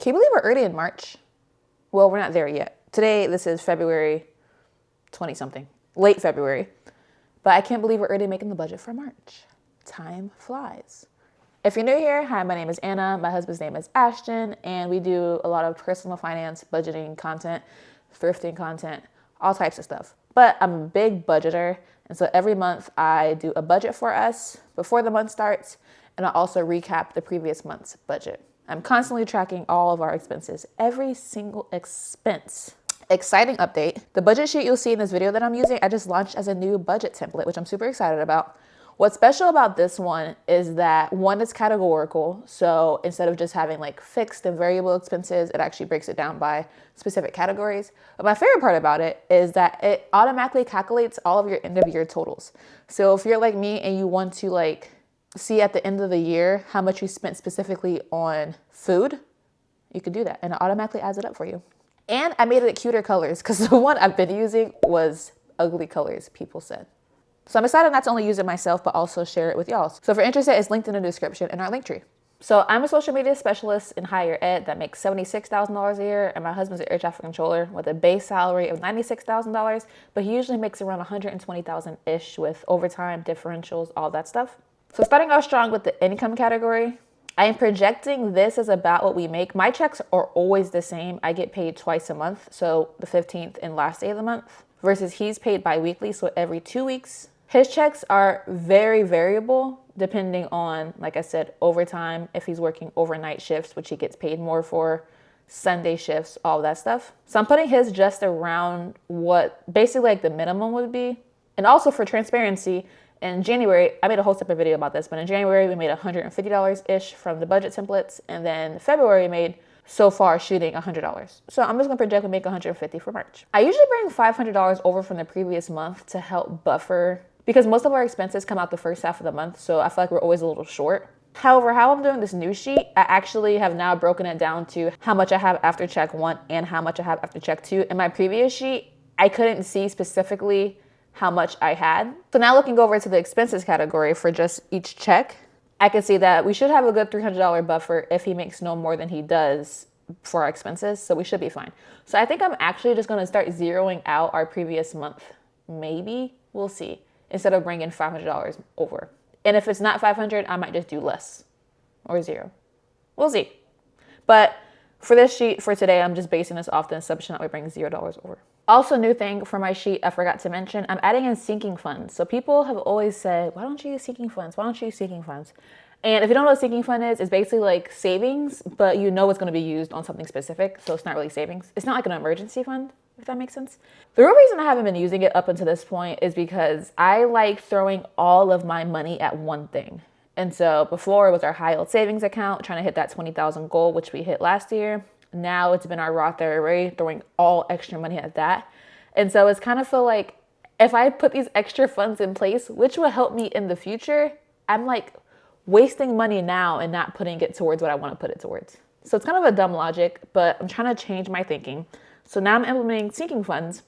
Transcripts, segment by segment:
Can you believe we're already in March? Well, we're not there yet. Today, this is February 20 something, late February. But I can't believe we're already making the budget for March. Time flies. If you're new here, hi, my name is Anna. My husband's name is Ashton, and we do a lot of personal finance, budgeting content, thrifting content, all types of stuff. But I'm a big budgeter, and so every month I do a budget for us before the month starts, and I also recap the previous month's budget. I'm constantly tracking all of our expenses, every single expense. Exciting update. The budget sheet you'll see in this video that I'm using, I just launched as a new budget template, which I'm super excited about. What's special about this one is that one, it's categorical. So instead of just having like fixed and variable expenses, it actually breaks it down by specific categories. But my favorite part about it is that it automatically calculates all of your end of year totals. So if you're like me and you want to like see at the end of the year how much you spent specifically on food, you can do that and it automatically adds it up for you. And I made it cuter colors because the one I've been using was ugly colors, people said. So I'm excited not to only use it myself, but also share it with y'all. So if you're interested, it's linked in the description in our link tree. So I'm a social media specialist in higher ed that makes $76,000 a year, and my husband's an air traffic controller with a base salary of $96,000, but he usually makes around $120,000-ish with overtime, differentials, all that stuff. So starting off strong with the income category, I am projecting this as about what we make. My checks are always the same. I get paid twice a month, so the 15th and last day of the month, versus he's paid bi-weekly, so every 2 weeks. His checks are very variable depending on, like I said, overtime, if he's working overnight shifts, which he gets paid more for, Sunday shifts, all that stuff. So I'm putting his just around what basically like the minimum would be. And also for transparency, in January, I made a whole separate video about this, but in January, we made $150-ish from the budget templates. And then February, we made so far shooting $100. So I'm just gonna project we make $150 for March. I usually bring $500 over from the previous month to help buffer because most of our expenses come out the first half of the month. So I feel like we're always a little short. However, how I'm doing this new sheet, I actually have now broken it down to how much I have after check 1 and how much I have after check 2. In my previous sheet, I couldn't see specifically how much I had. So now looking over to the expenses category for just each check, I can see that we should have a good $300 buffer if he makes no more than he does for our expenses. So we should be fine. So I think I'm actually just gonna start zeroing out our previous month. Maybe, we'll see, instead of bringing $500 over. And if it's not 500, I might just do less or 0. We'll see. But for this sheet for today, I'm just basing this off the assumption that we bring $0 over. Also, new thing for my sheet, I forgot to mention, I'm adding in sinking funds. So people have always said, why don't you use sinking funds? Why don't you use sinking funds? And if you don't know what sinking fund is, it's basically like savings, but you know it's going to be used on something specific. So it's not really savings. It's not like an emergency fund, if that makes sense. The real reason I haven't been using it up until this point is because I like throwing all of my money at one thing. And so before it was our high yield savings account, trying to hit that 20,000 goal, which we hit last year. Now it's been our Roth IRA, throwing all extra money at that. And so it's kind of feel like if I put these extra funds in place, which will help me in the future, I'm like wasting money now and not putting it towards what I want to put it towards. So it's kind of a dumb logic, but I'm trying to change my thinking. So now I'm implementing sinking funds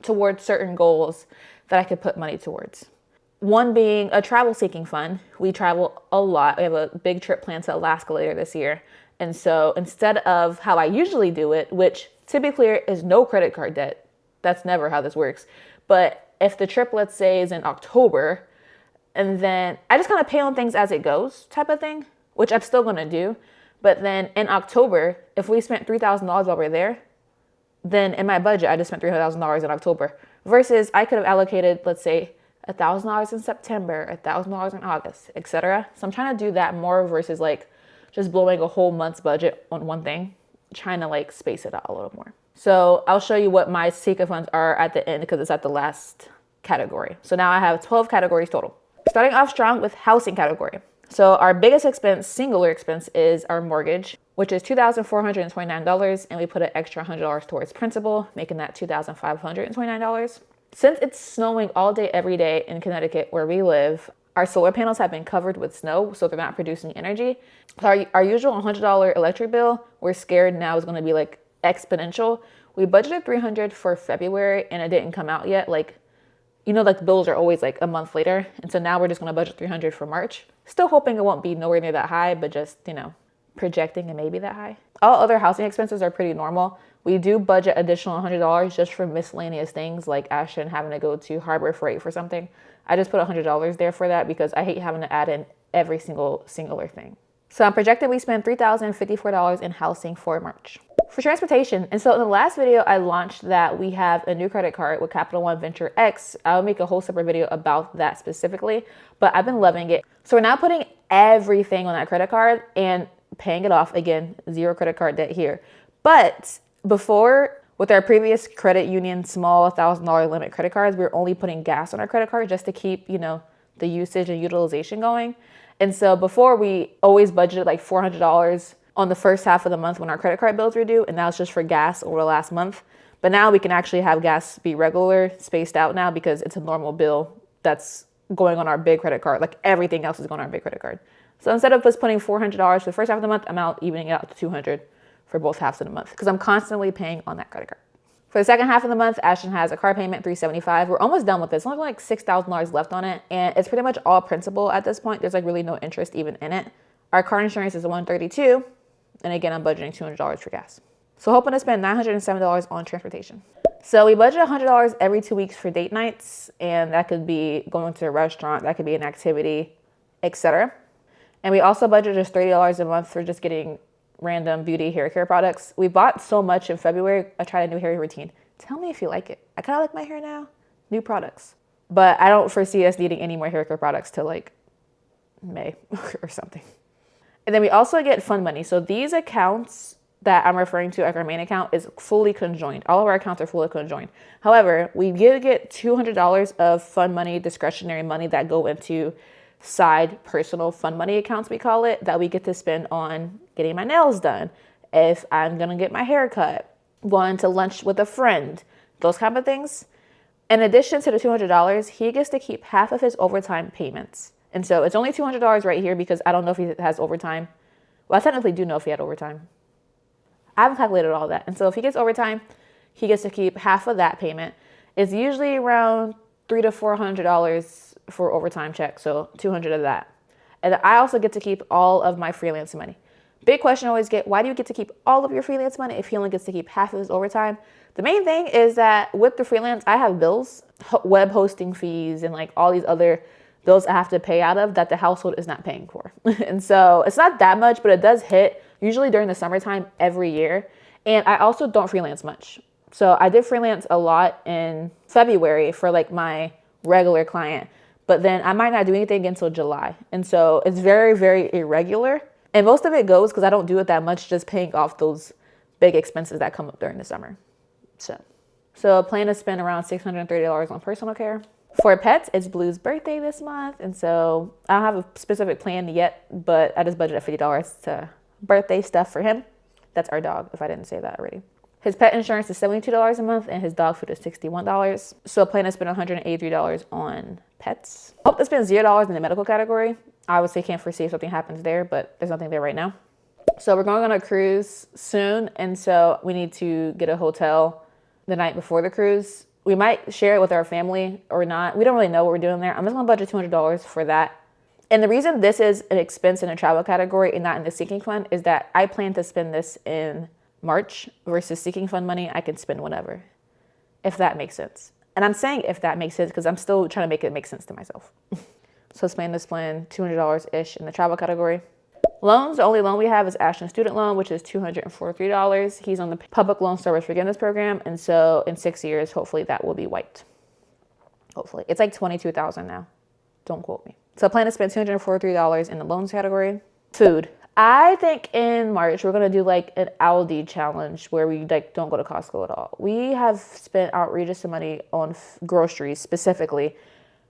towards certain goals that I could put money towards. One being a travel sinking fund. We travel a lot. We have a big trip planned to Alaska later this year. And so instead of how I usually do it, which to be clear is no credit card debt, that's never how this works. But if the trip, let's say, is in October, and then I just kind of pay on things as it goes type of thing, which I'm still going to do. But then in October, if we spent $3,000 over there, then in my budget, I just spent $300,000 in October versus I could have allocated, let's say, $1,000 in September, $1,000 in August, etc. So I'm trying to do that more versus like just blowing a whole month's budget on one thing, trying to like space it out a little more. So I'll show you what my sinking funds are at the end because it's at the last category. So now I have 12 categories total. Starting off strong with housing category. So our biggest expense, singular expense, is our mortgage, which is $2,429, and we put an extra $100 towards principal, making that $2,529. Since it's snowing all day, every day in Connecticut where we live, our solar panels have been covered with snow, so they're not producing energy. So our usual $100 electric bill, we're scared now is going to be like exponential. We budgeted $300 for February, and it didn't come out yet. Like, you know, like the bills are always like a month later. And so now we're just going to budget $300 for March. Still hoping it won't be nowhere near that high, but just, you know, projecting it may be that high. All other housing expenses are pretty normal. We do budget additional $100 just for miscellaneous things like Ashton having to go to Harbor Freight for something. I just put $100 there for that because I hate having to add in every singular thing. So I'm projecting we spend $3,054 in housing for March. For transportation, and so in the last video I launched that we have a new credit card with Capital One Venture X. I'll make a whole separate video about that specifically, but I've been loving it. So we're now putting everything on that credit card and paying it off. Again, zero credit card debt here. But before, with our previous credit union small $1,000 limit credit cards, we were only putting gas on our credit card just to keep, the usage and utilization going. And so before, we always budgeted like $400 on the first half of the month when our credit card bills were due, and that was just for gas over the last month. But now we can actually have gas be regular, spaced out now because it's a normal bill that's going on our big credit card. Like everything else is going on our big credit card. So instead of us putting $400 for the first half of the month, I'm out evening it out to $200 for both halves of the month because I'm constantly paying on that credit card. For the second half of the month, Ashton has a car payment, $375. We're almost done with this. Only like $6,000 left on it, and it's pretty much all principal at this point. There's like really no interest even in it. Our car insurance is $132, and again, I'm budgeting $200 for gas. So hoping to spend $907 on transportation. So we budget $100 every 2 weeks for date nights, and that could be going to a restaurant, that could be an activity, etc. And we also budget just $30 a month for just getting random beauty hair care products. We bought so much in February. I tried a new hair routine. Tell me if you like it. I kind of like my hair now. New products. But I don't foresee us needing any more hair care products till like May or something. And then we also get fund money. So these accounts that I'm referring to, like our main account, is fully conjoined. All of our accounts are fully conjoined. However, we did get $200 of fund money, discretionary money that go into side personal fund money accounts, we call it, that we get to spend on getting my nails done, if I'm gonna get my hair cut, going to lunch with a friend, those kind of things. In addition to the $200, he gets to keep half of his overtime payments. And so it's only $200 right here because I don't know if he has overtime. Well, I technically do know if he had overtime. I haven't calculated all that. And so if he gets overtime, he gets to keep half of that payment. It's usually around $300 to $400 for overtime check, so $200 of that. And I also get to keep all of my freelance money. Big question I always get, why do you get to keep all of your freelance money if he only gets to keep half of his overtime? The main thing is that with the freelance, I have bills, web hosting fees, and like all these other bills I have to pay out of that the household is not paying for. And so it's not that much, but it does hit usually during the summertime every year. And I also don't freelance much. So I did freelance a lot in February for like my regular client, but then I might not do anything until July. And so it's very, very irregular. And most of it goes because I don't do it that much, just paying off those big expenses that come up during the summer. So I plan to spend around $630 on personal care. For pets, it's Blue's birthday this month. And so I don't have a specific plan yet, but I just budgeted $50 to birthday stuff for him. That's our dog, if I didn't say that already. His pet insurance is $72 a month and his dog food is $61. So I plan to spend $183 on pets. I hope to spend $0 in the medical category. I obviously can't foresee if something happens there, but there's nothing there right now. So we're going on a cruise soon. And so we need to get a hotel the night before the cruise. We might share it with our family or not. We don't really know what we're doing there. I'm just going to budget $200 for that. And the reason this is an expense in a travel category and not in the sinking fund is that I plan to spend this in March versus sinking fund money. I can spend whenever, if that makes sense. And I'm saying if that makes sense because I'm still trying to make it make sense to myself. So plan to spend $200-ish in the travel category. Loans, the only loan we have is Ashton's student loan, which is $243. He's on the public loan service forgiveness program. And so in 6 years, hopefully that will be wiped. Hopefully. It's like $22,000 now. Don't quote me. So I plan to spend $243 in the loans category. Food. I think in March, we're going to do like an Aldi challenge where we like don't go to Costco at all. We have spent outrageous money on groceries specifically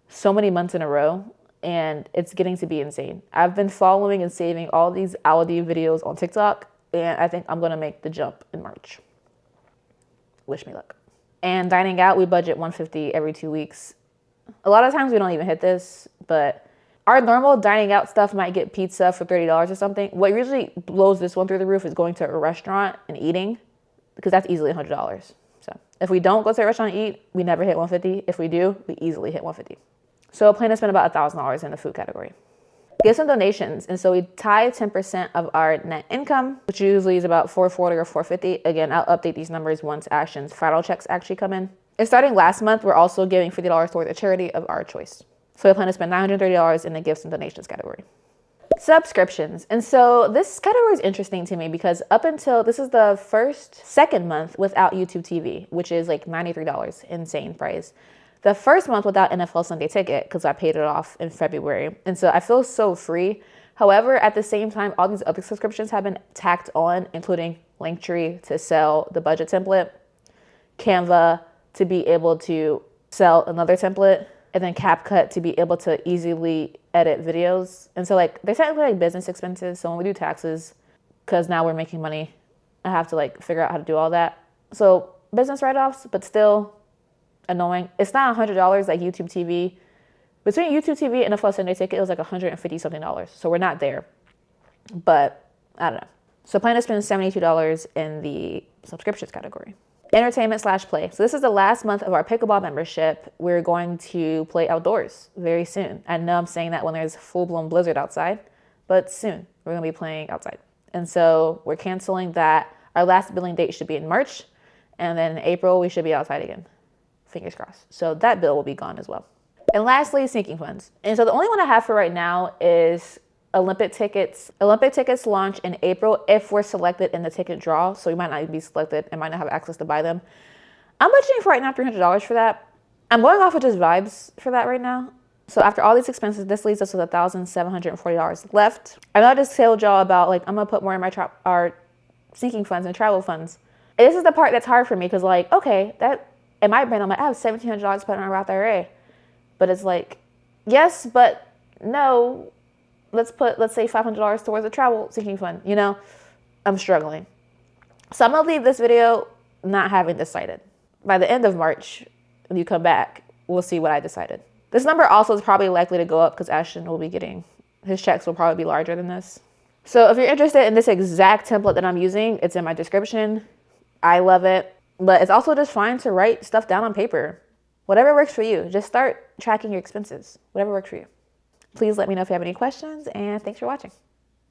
so many months in a row. And it's getting to be insane. I've been following and saving all these Aldi videos on TikTok, and I think I'm going to make the jump in March. Wish me luck. And dining out, we budget $150 every 2 weeks. A lot of times we don't even hit this, but our normal dining out stuff might get pizza for $30 or something. What usually blows this one through the roof is going to a restaurant and eating, because that's easily $100. So if we don't go to a restaurant and eat, we never hit $150. If we do, we easily hit $150. So I plan to spend about $1,000 in the food category. Gifts and donations. And so we tithe 10% of our net income, which usually is about $440 or $450. Again, I'll update these numbers once Ashton's final checks actually come in. And starting last month, we're also giving $50 towards a charity of our choice. So we plan to spend $930 in the gifts and donations category. Subscriptions. And so this category is interesting to me because up until this is the second month without YouTube TV, which is like $93, insane price. The first month without NFL Sunday Ticket because I paid it off in February. And so I feel so free. However, at the same time, all these other subscriptions have been tacked on, including Linktree to sell the budget template, Canva to be able to sell another template, and then CapCut to be able to easily edit videos. And so like they're technically like business expenses. So when we do taxes, because now we're making money, I have to like figure out how to do all that. So business write-offs, but still annoying. It's not $100 like YouTube TV. Between YouTube TV and a full Sunday Ticket, it was like $150 something. So we're not there. But I don't know. So plan to spend $72 in the subscriptions category. Entertainment/play. So this is the last month of our pickleball membership. We're going to play outdoors very soon. I know I'm saying that when there's full-blown blizzard outside, but soon we're going to be playing outside. And so we're canceling that. Our last billing date should be in March. And then in April, we should be outside again. Fingers crossed. So that bill will be gone as well. And lastly, sinking funds. And so the only one I have for right now is Olympic tickets. Olympic tickets launch in April if we're selected in the ticket draw. So we might not be selected and might not have access to buy them. I'm budgeting for right now $300 for that. I'm going off of just vibes for that right now. So after all these expenses, this leaves us with $1,740 left. I know I just told y'all about like I'm gonna put more in my our sinking funds and travel funds. And this is the part that's hard for me because like, okay, that in my brain I'm like I have $1,700 put in a Roth IRA, but it's like yes, but no. Let's say $500 towards a travel sinking fund. You know, I'm struggling. So I'm gonna leave this video not having decided. By the end of March, when you come back, we'll see what I decided. This number also is probably likely to go up because Ashton will be getting, his checks will probably be larger than this. So if you're interested in this exact template that I'm using, it's in my description. I love it, but it's also just fine to write stuff down on paper. Whatever works for you. Just start tracking your expenses. Whatever works for you. Please let me know if you have any questions, and thanks for watching.